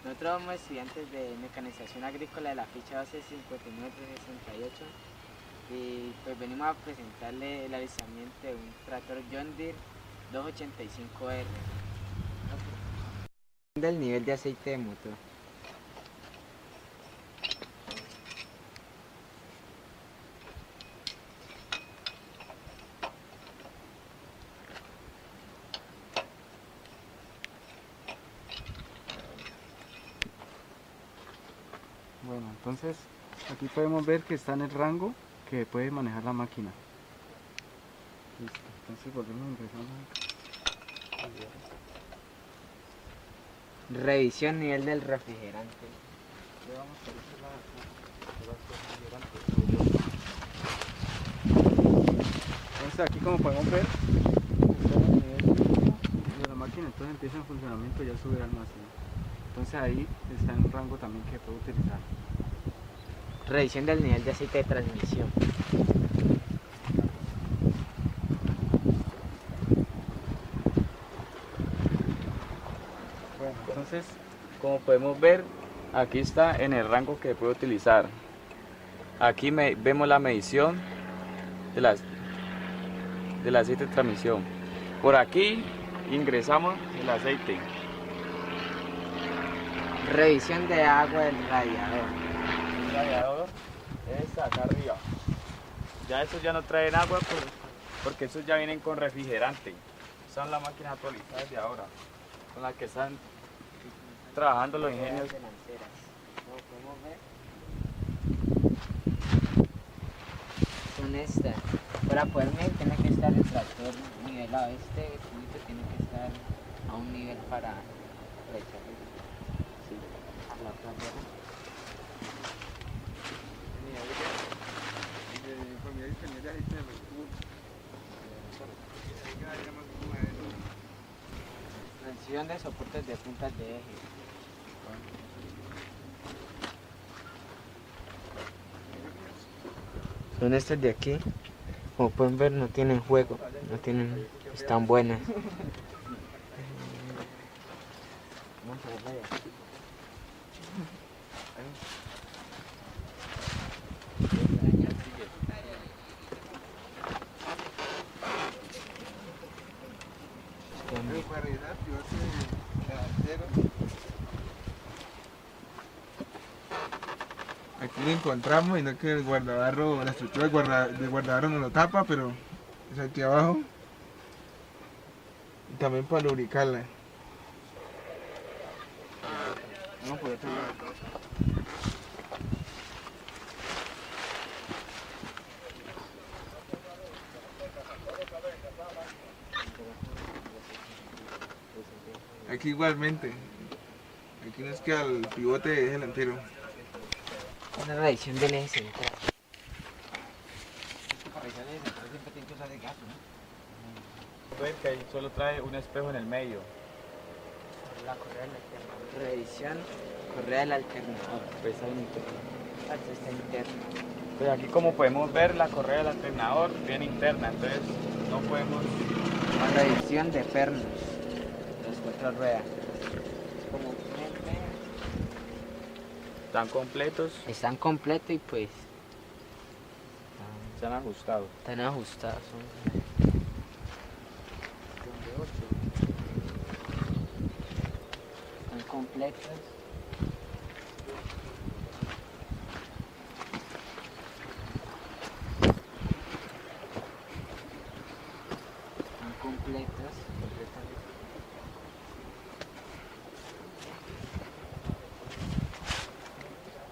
Nosotros somos estudiantes de mecanización agrícola de la ficha base 59368 y pues venimos a presentarle el alistamiento de un tractor John Deere 285R. Del nivel de aceite de motor. Bueno, entonces aquí podemos ver que está en el rango que puede manejar la máquina. Listo, entonces volvemos a ingresar. Revisión nivel del refrigerante. Entonces aquí como podemos ver está en el nivel de la máquina, entonces empieza en funcionamiento y ya sube al máximo. Entonces ahí está en un rango también que puede utilizar. Revisión del nivel de aceite de transmisión. Bueno, entonces como podemos ver aquí está en el rango que puede utilizar. Aquí vemos la medición del aceite de transmisión. Por aquí ingresamos el aceite. Revisión de agua del radiador. El radiador es acá arriba. Ya esos ya no traen agua porque esos ya vienen con refrigerante. Son las máquinas actualizadas de ahora, con las que están trabajando los ingenios. Como podemos ver, son estas. Para poder medir tiene que estar el tractor nivelado. Este tubito tiene que estar a un nivel para echarle a la pradera. Revisión de soportes de puntas de eje. Son estas de aquí. Como pueden ver, no tienen juego, están buenas. Vamos a verla de aquí. Aquí lo encontramos y no que el guardabarro, la estructura del guardabarro no lo tapa, pero es aquí abajo. Y también para lubricarla. Vamos por otro lado. Aquí igualmente. Aquí nos queda el pivote de eje delantero. Una revisión del eje central. Ver que ahí solo trae un espejo en el medio. La correa del alternador. Revisión, correa del alternador. Pues ahí interno. Esta está interna. Pues aquí como podemos ver la correa del alternador viene interna, entonces no podemos. Revisión de pernos. Las cuatro ruedas. Como Están completos, están completos y pues se han ajustado. están ajustados. Están completos. Están completos.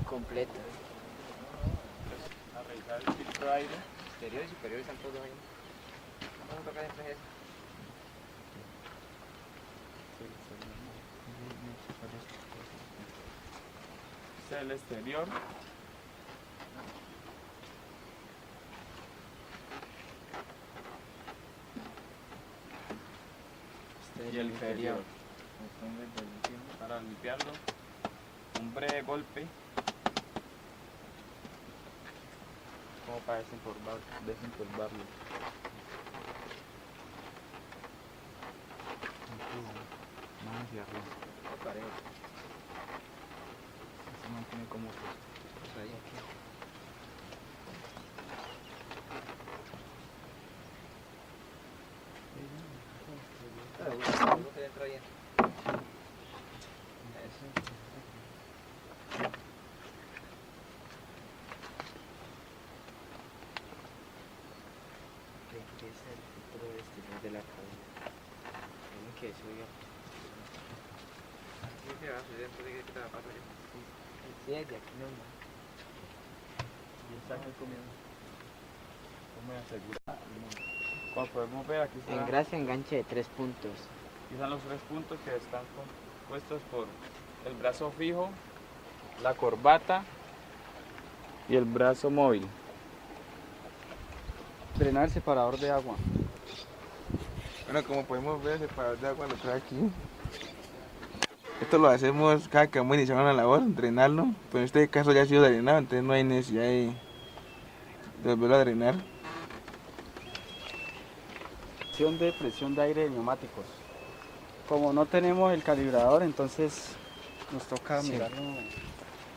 Completos. A revisar el filtro de aire, exterior y superior están todos ahí. Vamos a tocar entre eso. Este es el exterior. Y el interior. Entonces, para limpiarlo, un breve golpe, como para desempolvarlo. Más hacia arriba. ven cómo pues ahí aquí. ¿Qué es el título de este de la cabina? Tiene que subir. Sí, de aquí no más. Como podemos ver, aquí están, Engrase enganche de 3 puntos. aquí están los 3 puntos que están puestos por el brazo fijo, la corbata y el brazo móvil. Drenar el separador de agua. Bueno, como podemos ver, el separador de agua lo trae aquí. Esto lo hacemos cada que vamos a iniciar una labor, drenarlo. Pero en este caso ya ha sido drenado, entonces no hay necesidad de volverlo a drenar. De presión de aire de neumáticos. Como no tenemos el calibrador, entonces nos toca Sí. mirarlo.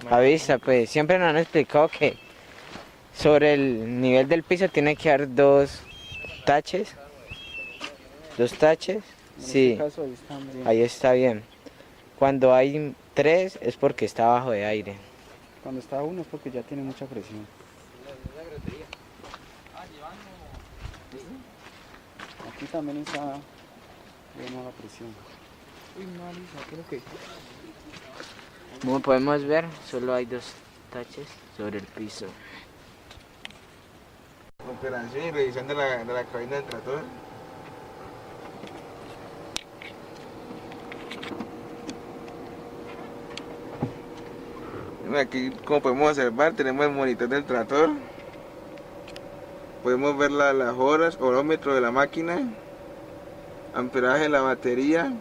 Avisa, pues siempre nos han explicado que sobre el nivel del piso tiene que haber dos taches. ¿Dos taches? En Sí, este caso ahí están bien. ahí está bien. Cuando hay 3 es porque está bajo de aire. Cuando está uno es porque ya tiene mucha presión. Aquí también está buena la presión. Como podemos ver, solo hay 2 taches sobre el piso. Operación y revisión de la cabina del tractor. Bueno, aquí, como podemos observar, tenemos el monitor del tractor. Podemos ver las horas, orómetro de la máquina, amperaje de la batería.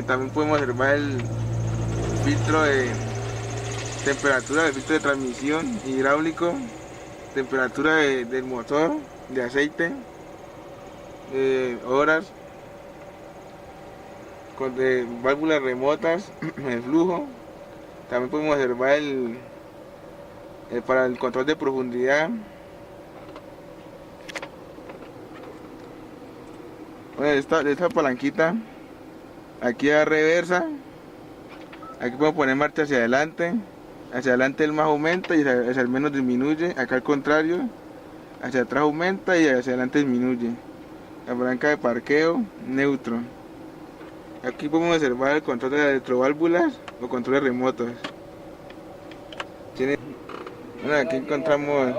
También podemos observar el filtro de temperatura, el filtro de transmisión hidráulico, temperatura del motor, de aceite, horas, de válvulas remotas, el flujo. También podemos observar para el control de profundidad. Bueno, esta palanquita aquí a reversa, aquí podemos poner marcha hacia adelante el más aumenta y hacia el menos disminuye, acá al contrario, hacia atrás aumenta y hacia adelante disminuye. La palanca de parqueo, neutro. Aquí podemos observar el control de las electroválvulas o controles remotos. Bueno, aquí encontramos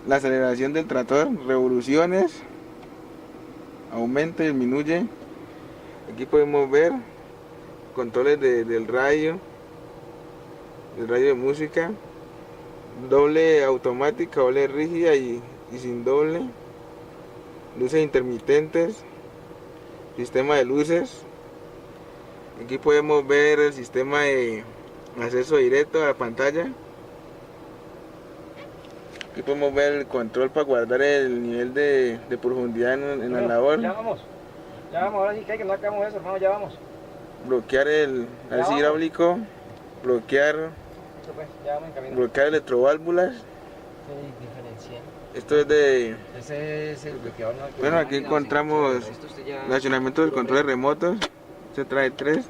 la aceleración del tractor, revoluciones, aumenta y disminuye. Aquí podemos ver controles del radio de música, doble automática, doble rígida y sin doble, luces intermitentes, sistema de luces. Aquí podemos ver el sistema de acceso directo a la pantalla. Aquí podemos ver el control para guardar el nivel de profundidad en la labor. Ya vamos, ahora sí que no acabamos eso, hermano, ya vamos. Bloquear el hidráulico, bloquear Pues, ya vamos en camino. bloquear electroválvulas. Esto es de... Ese es el bloqueador. ¿No? Bueno, aquí encontramos el accionamiento de los controles remotos. Se trae 3.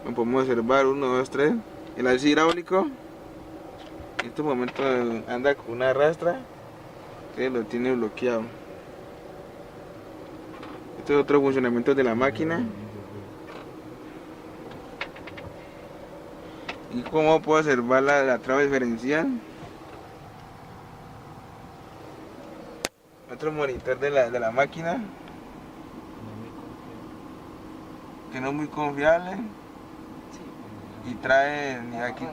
Como podemos observar, 1, 2, 3. El alce hidráulico. En este momento anda con una arrastra que lo tiene bloqueado. Este es otro funcionamiento de la máquina. Y como puedo observar la traba diferencial. Otro monitor de la máquina, que no es muy confiable, y trae aquí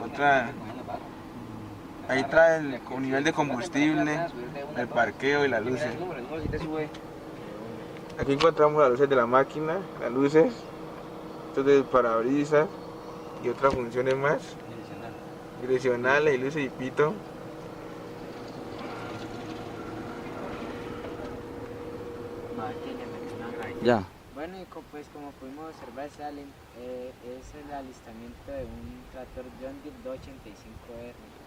otra, ahí trae el nivel de combustible, el parqueo y las luces. Aquí encontramos las luces de la máquina, las luces, esto es del parabrisas y otras funciones más, direccionales y luces y pito. Ya. Bueno, y pues como pudimos observar, esa es alistamiento de un tractor John Deere 285R.